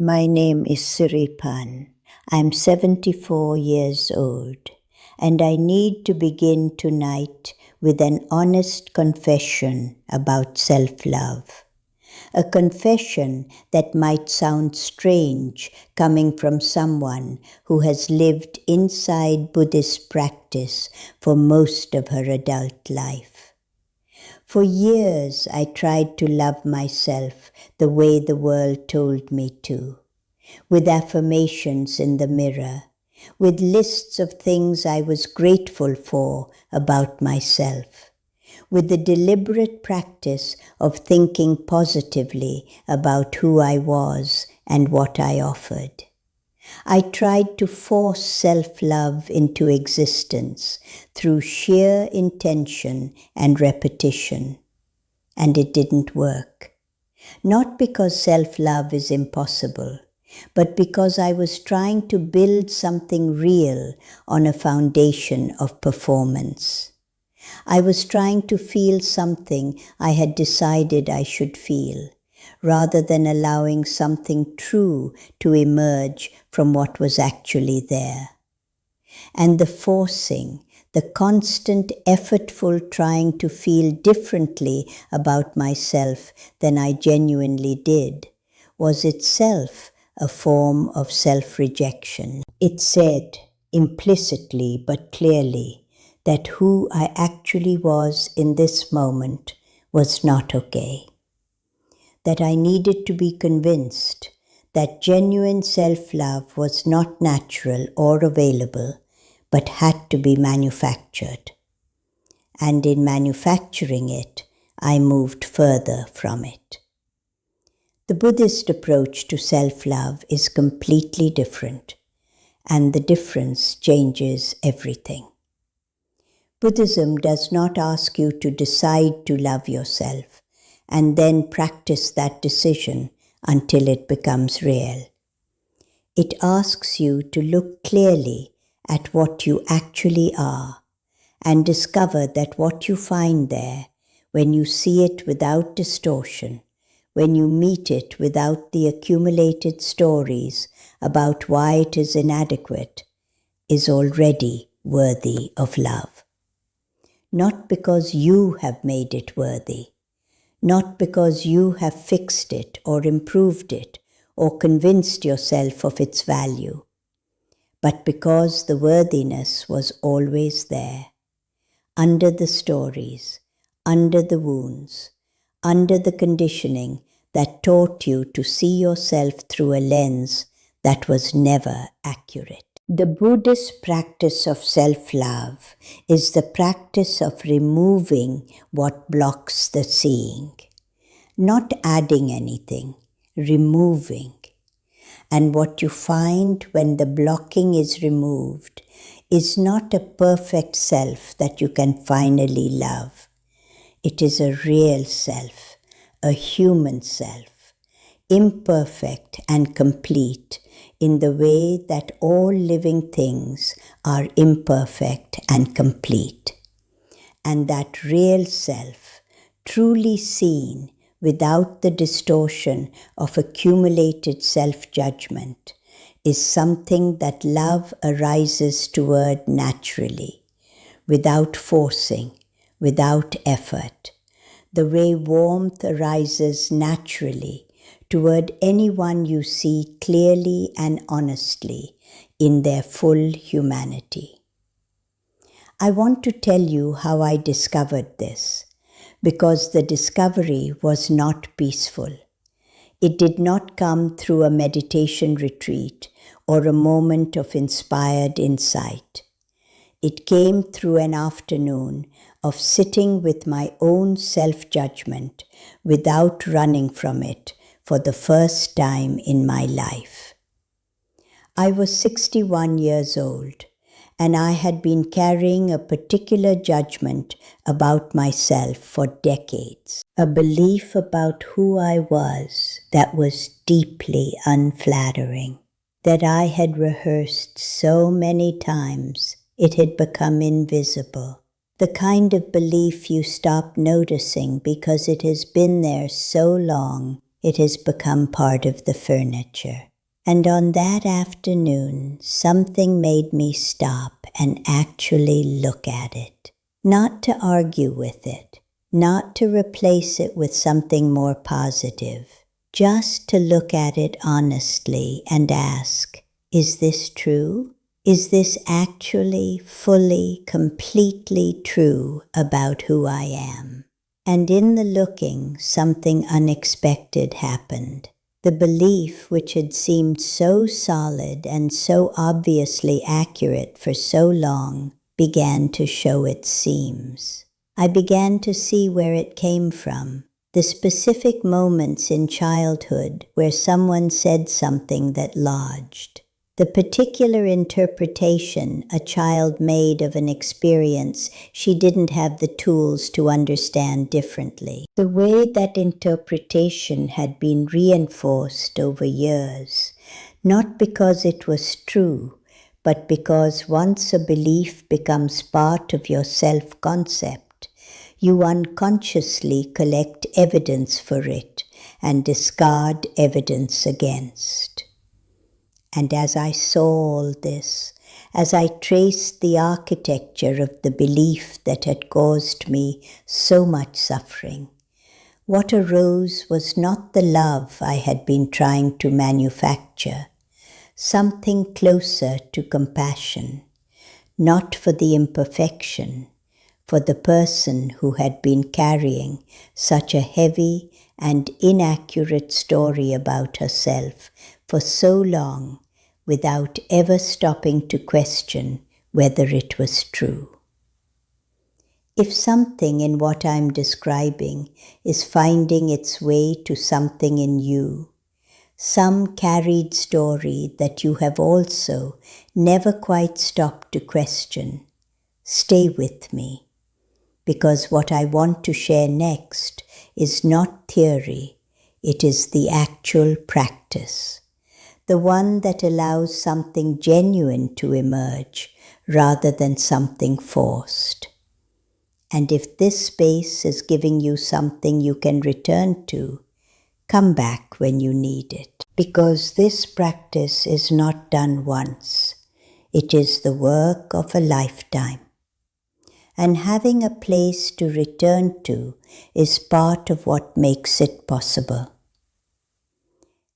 My name is Siripan. I'm 74 years old, and I need to begin tonight with an honest confession about self-love. A confession that might sound strange coming from someone who has lived inside Buddhist practice for most of her adult life. For years, I tried to love myself the way the world told me to, with affirmations in the mirror, with lists of things I was grateful for about myself, with the deliberate practice of thinking positively about who I was and what I offered. I tried to force self-love into existence through sheer intention and repetition, and it didn't work. Not because self-love is impossible, but because I was trying to build something real on a foundation of performance. I was trying to feel something I had decided I should feel, rather than allowing something true to emerge from what was actually there. And the forcing, the constant effortful trying to feel differently about myself than I genuinely did, was itself a form of self-rejection. It said, implicitly but clearly, that who I actually was in this moment was not okay. That I needed to be convinced that genuine self-love was not natural or available, but had to be manufactured. And in manufacturing it, I moved further from it. The Buddhist approach to self-love is completely different, and the difference changes everything. Buddhism does not ask you to decide to love yourself and then practice that decision until it becomes real. It asks you to look clearly at what you actually are and discover that what you find there, when you see it without distortion, when you meet it without the accumulated stories about why it is inadequate, is already worthy of love. Not because you have made it worthy, not because you have fixed it or improved it or convinced yourself of its value, but because the worthiness was always there, under the stories, under the wounds, under the conditioning that taught you to see yourself through a lens that was never accurate. The Buddhist practice of self-love is the practice of removing what blocks the seeing, not adding anything, removing. And what you find when the blocking is removed is not a perfect self that you can finally love. It is a real self, a human self, imperfect and complete in the way that all living things are imperfect and complete. And that real self, truly seen without the distortion of accumulated self-judgment, is something that love arises toward naturally, without forcing, without effort, the way warmth arises naturally toward anyone you see clearly and honestly in their full humanity. I want to tell you how I discovered this, because the discovery was not peaceful. It did not come through a meditation retreat or a moment of inspired insight. It came through an afternoon of sitting with my own self-judgment without running from it for the first time in my life. I was 61 years old, and I had been carrying a particular judgment about myself for decades, a belief about who I was that was deeply unflattering, that I had rehearsed so many times it had become invisible, the kind of belief you stop noticing because it has been there so long it has become part of the furniture. And on that afternoon, something made me stop and actually look at it. Not to argue with it, not to replace it with something more positive, just to look at it honestly and ask, is this true? Is this actually, fully, completely true about who I am? And in the looking, something unexpected happened. The belief, which had seemed so solid and so obviously accurate for so long, began to show its seams. I began to see where it came from. The specific moments in childhood where someone said something that lodged. The particular interpretation a child made of an experience she didn't have the tools to understand differently. The way that interpretation had been reinforced over years, not because it was true, but because once a belief becomes part of your self-concept, you unconsciously collect evidence for it and discard evidence against. And as I saw all this, as I traced the architecture of the belief that had caused me so much suffering, what arose was not the love I had been trying to manufacture, something closer to compassion, not for the imperfection, for the person who had been carrying such a heavy and inaccurate story about herself for so long without ever stopping to question whether it was true. If something in what I'm describing is finding its way to something in you, some carried story that you have also never quite stopped to question, stay with me, because what I want to share next is not theory, it is the actual practice. The one that allows something genuine to emerge rather than something forced. And if this space is giving you something you can return to, come back when you need it. Because this practice is not done once. It is the work of a lifetime. And having a place to return to is part of what makes it possible.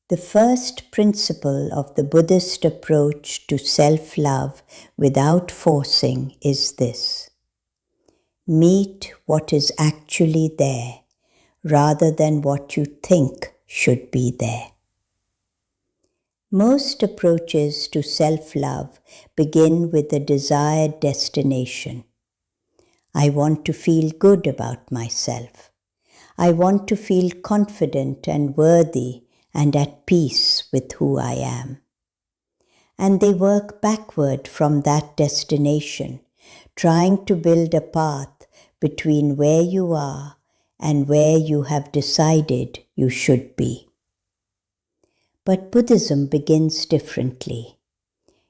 The first principle of the Buddhist approach to self-love without forcing is this: meet what is actually there, rather than what you think should be there. Most approaches to self-love begin with the desired destination. I want to feel good about myself. I want to feel confident and worthy and at peace with who I am. And they work backward from that destination, trying to build a path between where you are and where you have decided you should be. But Buddhism begins differently.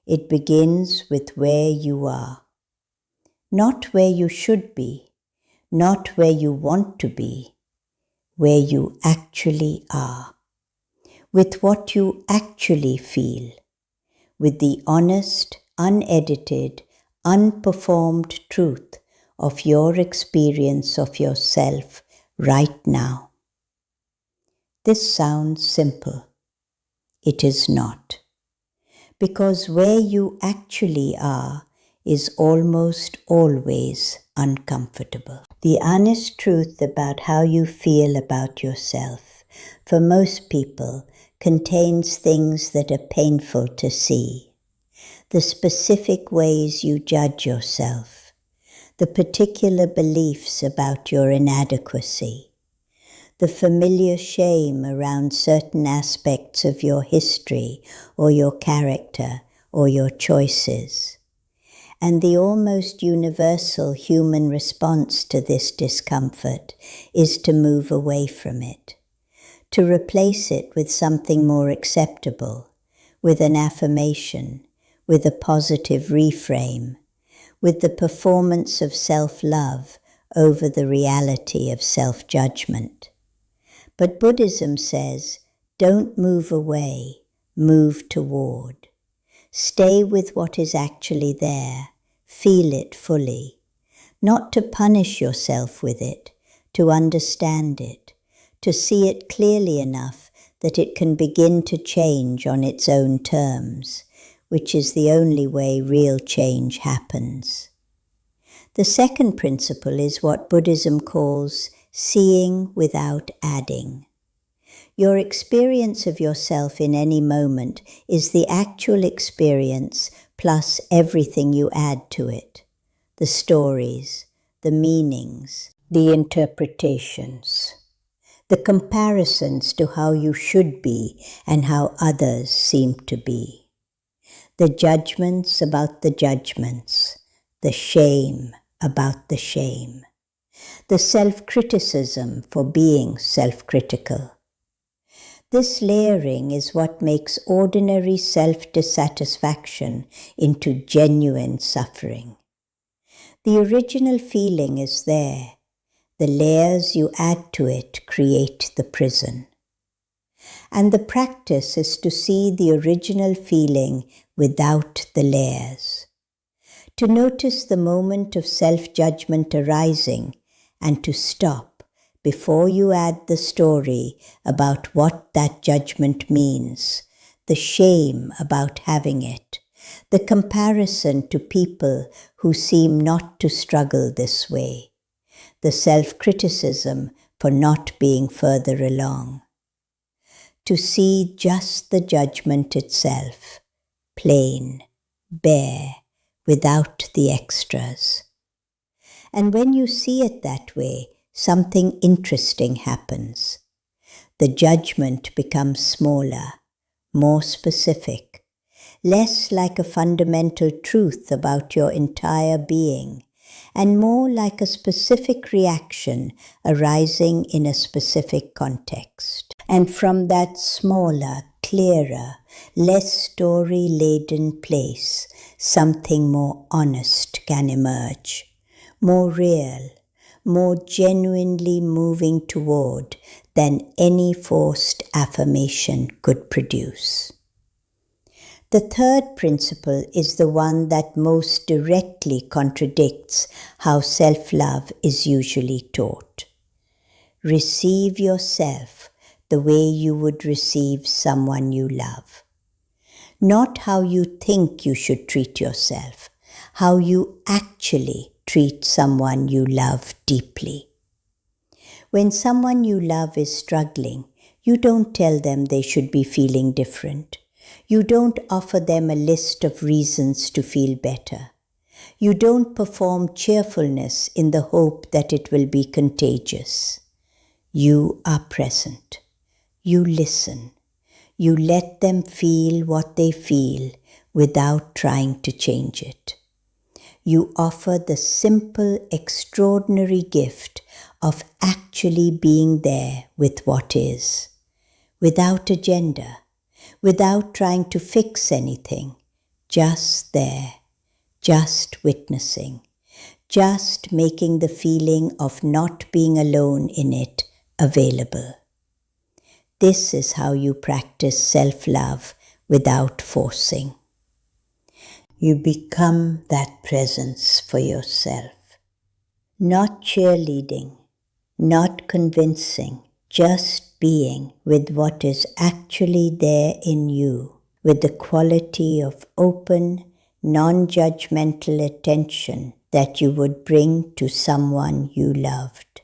It begins with where you are. Not where you should be, not where you want to be, where you actually are. With what you actually feel, with the honest, unedited, unperformed truth of your experience of yourself right now. This sounds simple. It is not. Because where you actually are is almost always uncomfortable. The honest truth about how you feel about yourself, for most people, contains things that are painful to see. The specific ways you judge yourself, the particular beliefs about your inadequacy, the familiar shame around certain aspects of your history or your character or your choices, and the almost universal human response to this discomfort is to move away from it, to replace it with something more acceptable, with an affirmation, with a positive reframe, with the performance of self-love over the reality of self-judgment. But Buddhism says, don't move away, move toward. Stay with what is actually there. Feel it fully. Not to punish yourself with it, to understand it, to see it clearly enough that it can begin to change on its own terms, which is the only way real change happens. The second principle is what Buddhism calls seeing without adding. Your experience of yourself in any moment is the actual experience plus everything you add to it. The stories, the meanings, the interpretations, the comparisons to how you should be and how others seem to be, the judgments about the judgments, the shame about the shame, the self-criticism for being self-critical. This layering is what makes ordinary self-dissatisfaction into genuine suffering. The original feeling is there. The layers you add to it create the prison. And the practice is to see the original feeling without the layers. To notice the moment of self-judgment arising and to stop before you add the story about what that judgment means, the shame about having it, the comparison to people who seem not to struggle this way, the self-criticism for not being further along. To see just the judgment itself, plain, bare, without the extras. And when you see it that way, something interesting happens. The judgment becomes smaller, more specific, less like a fundamental truth about your entire being, and more like a specific reaction arising in a specific context. And from that smaller, clearer, less story-laden place, something more honest can emerge, more real, more genuinely moving toward than any forced affirmation could produce. The third principle is the one that most directly contradicts how self-love is usually taught. Receive yourself the way you would receive someone you love. Not how you think you should treat yourself, how you actually treat someone you love deeply. When someone you love is struggling, you don't tell them they should be feeling different. You don't offer them a list of reasons to feel better. You don't perform cheerfulness in the hope that it will be contagious. You are present. You listen. You let them feel what they feel without trying to change it. You offer the simple, extraordinary gift of actually being there with what is, without agenda, without trying to fix anything, just there, just witnessing, just making the feeling of not being alone in it available. This is how you practice self-love without forcing. You become that presence for yourself. Not cheerleading, not convincing, just being with what is actually there in you, with the quality of open, non-judgmental attention that you would bring to someone you loved.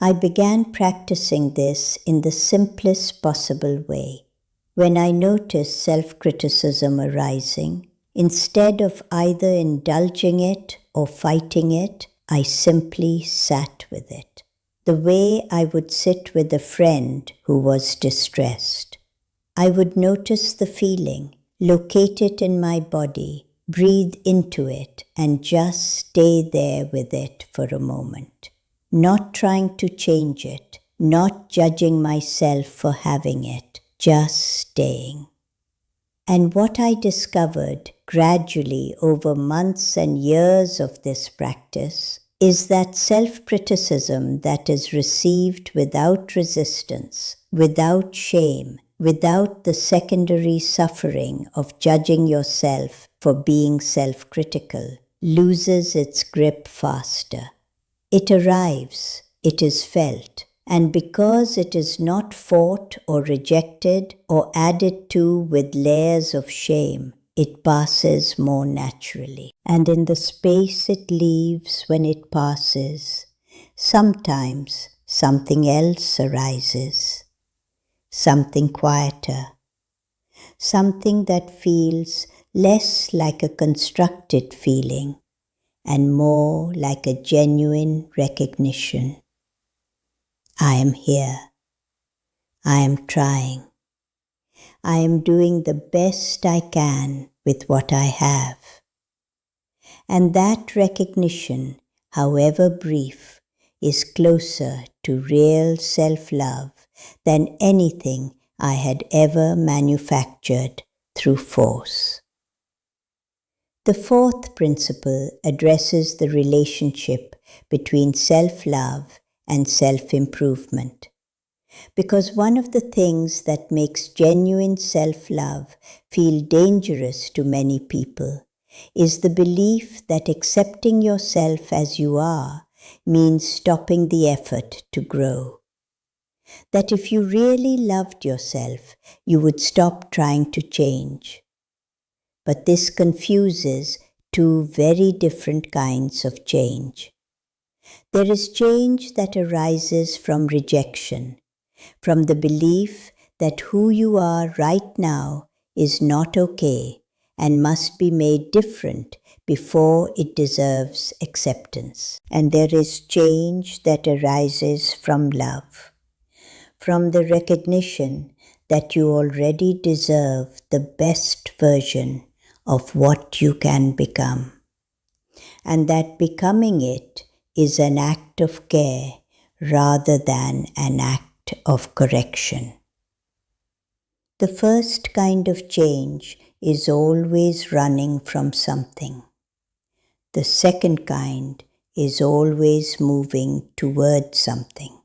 I began practicing this in the simplest possible way. When I noticed self-criticism arising, instead of either indulging it or fighting it, I simply sat with it, the way I would sit with a friend who was distressed. I would notice the feeling, locate it in my body, breathe into it, and just stay there with it for a moment. Not trying to change it, not judging myself for having it, just staying. And what I discovered gradually over months and years of this practice is that self-criticism that is received without resistance, without shame, without the secondary suffering of judging yourself for being self-critical, loses its grip faster. It arrives, it is felt, and because it is not fought or rejected or added to with layers of shame, it passes more naturally. And in the space it leaves when it passes, sometimes something else arises, something quieter, something that feels less like a constructed feeling and more like a genuine recognition. I am here. I am trying. I am doing the best I can with what I have. And that recognition, however brief, is closer to real self-love than anything I had ever manufactured through force. The fourth principle addresses the relationship between self-love and self-improvement. Because one of the things that makes genuine self-love feel dangerous to many people is the belief that accepting yourself as you are means stopping the effort to grow. That if you really loved yourself, you would stop trying to change. But this confuses two very different kinds of change. There is change that arises from rejection, from the belief that who you are right now is not okay and must be made different before it deserves acceptance. And there is change that arises from love, from the recognition that you already deserve the best version of what you can become, and that becoming it is an act of care rather than an act of correction. The first kind of change is always running from something. The second kind is always moving toward something.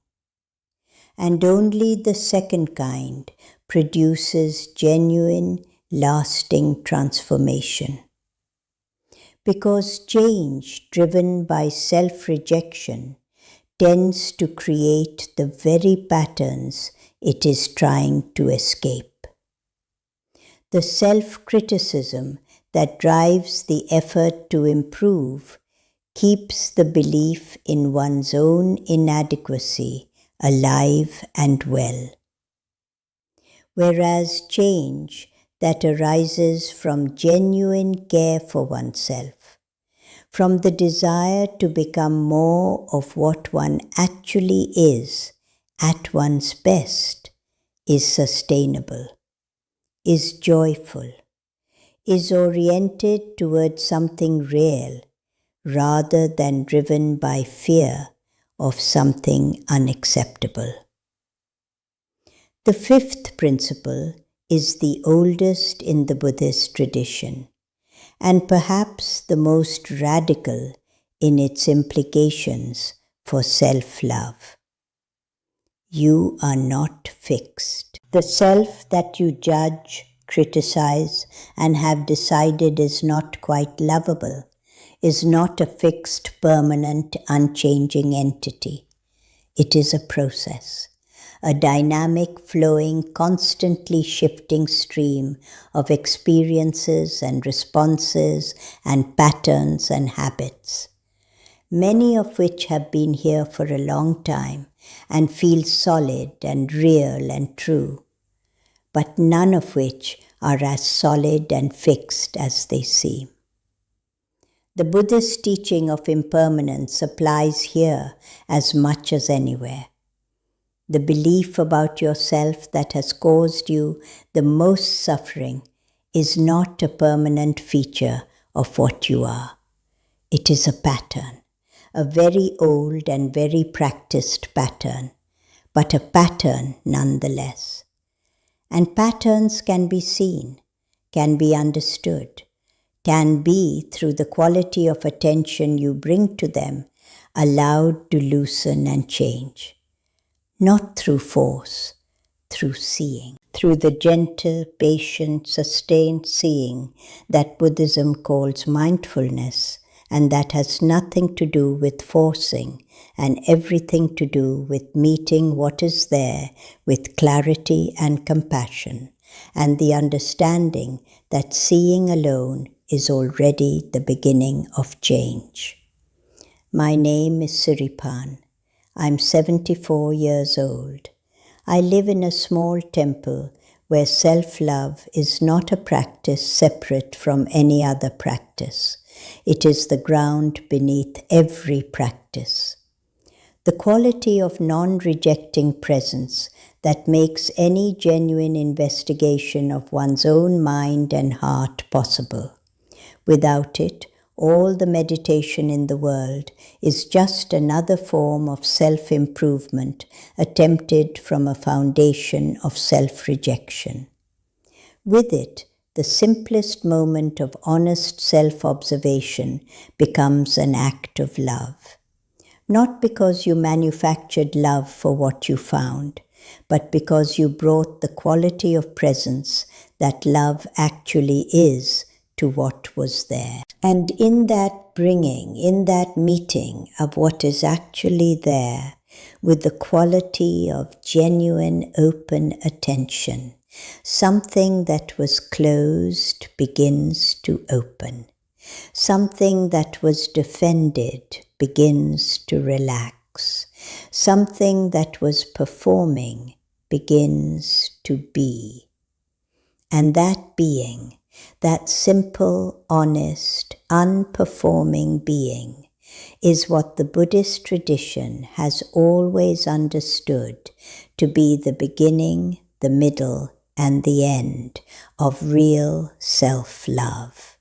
And only the second kind produces genuine, lasting transformation. Because change driven by self-rejection tends to create the very patterns it is trying to escape. The self-criticism that drives the effort to improve keeps the belief in one's own inadequacy alive and well. Whereas change that arises from genuine care for oneself, from the desire to become more of what one actually is at one's best, is sustainable, is joyful, is oriented towards something real rather than driven by fear of something unacceptable. The fifth principle is the oldest in the Buddhist tradition, and perhaps the most radical in its implications for self-love. You are not fixed. The self that you judge, criticize, and have decided is not quite lovable is not a fixed, permanent, unchanging entity. It is a process, a dynamic, flowing, constantly shifting stream of experiences and responses and patterns and habits, many of which have been here for a long time and feel solid and real and true, but none of which are as solid and fixed as they seem. The Buddhist teaching of impermanence applies here as much as anywhere. The belief about yourself that has caused you the most suffering is not a permanent feature of what you are. It is a pattern, a very old and very practiced pattern, but a pattern nonetheless. And patterns can be seen, can be understood, can be, through the quality of attention you bring to them, allowed to loosen and change. Not through force, through seeing. through the gentle, patient, sustained seeing that Buddhism calls mindfulness, and that has nothing to do with forcing and everything to do with meeting what is there with clarity and compassion, and the understanding that seeing alone is already the beginning of change. My name is Siripan. I'm 74 years old. I live in a small temple where self-love is not a practice separate from any other practice. It is the ground beneath every practice. The quality of non-rejecting presence that makes any genuine investigation of one's own mind and heart possible. Without it, all the meditation in the world is just another form of self-improvement attempted from a foundation of self-rejection. With it, the simplest moment of honest self-observation becomes an act of love. Not because you manufactured love for what you found, but because you brought the quality of presence that love actually is to what was there. And in that bringing, in that meeting of what is actually there, with the quality of genuine open attention, something that was closed begins to open. Something that was defended begins to relax. Something that was performing begins to be. And that being, that simple, honest, unperforming being, is what the Buddhist tradition has always understood to be the beginning, the middle, and the end of real self-love.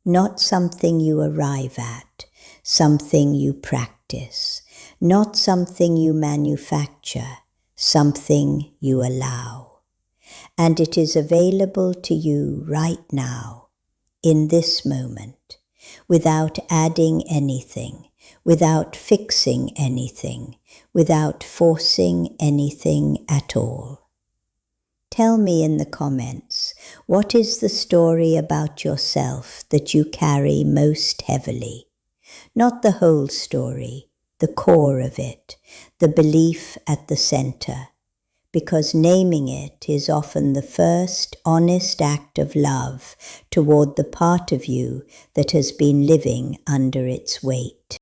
Not something you arrive at, something you practice. Not something you manufacture, something you allow. And it is available to you right now, in this moment, without adding anything, without fixing anything, without forcing anything at all. Tell me in the comments, what is the story about yourself that you carry most heavily? Not the whole story, the core of it, the belief at the center. Because naming it is often the first honest act of love toward the part of you that has been living under its weight.